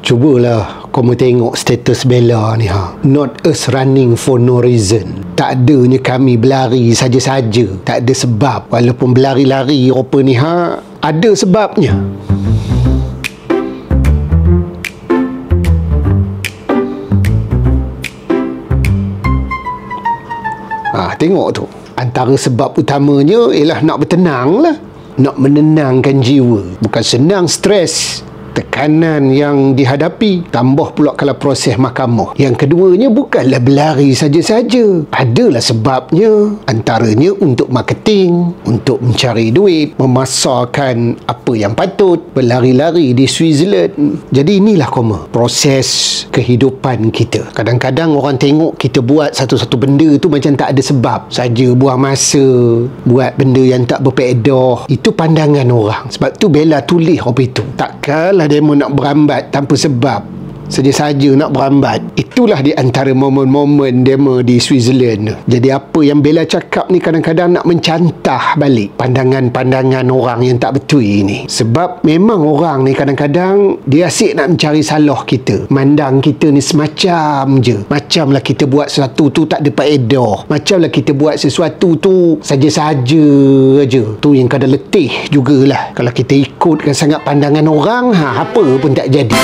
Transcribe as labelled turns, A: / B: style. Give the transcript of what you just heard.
A: Cubalah kamu tengok status Bella ni ha. Not us running for no reason. Tak adanya kami berlari saja-saja. Tak ada sebab. Walaupun berlari-lari apa ni ha, ada sebabnya. Tengok tu. Antara sebab utamanya ialah nak bertenang lah. Nak menenangkan jiwa. Bukan senang, stres, tekanan yang dihadapi, tambah pula kalau proses mahkamah. Yang keduanya bukanlah berlari saja-saja. Adalah sebabnya. Antaranya untuk marketing, untuk mencari duit, memasarkan apa yang patut, berlari-lari di Switzerland. Jadi inilah proses kehidupan kita. Kadang-kadang orang tengok kita buat satu-satu benda tu macam tak ada sebab saja, buang masa, buat benda yang tak berfaedah. Itu pandangan orang. Sebab tu Bella tulis apa itu. Takkanlah demo nak berambat tanpa sebab, saja-saja nak berambat. Itulah di antara momen-momen demo di Switzerland. Jadi apa yang Bella cakap ni kadang-kadang nak mencantah balik pandangan-pandangan orang yang tak betul ini. Sebab memang orang ni kadang-kadang dia asyik nak mencari salah kita. Mandang kita ni semacam je. Macamlah kita buat sesuatu tu tak ada faedah. Macamlah kita buat sesuatu tu saja-saja aja. Tu yang kadang letih jugalah. Kalau kita ikutkan sangat pandangan orang, apa pun tak jadi.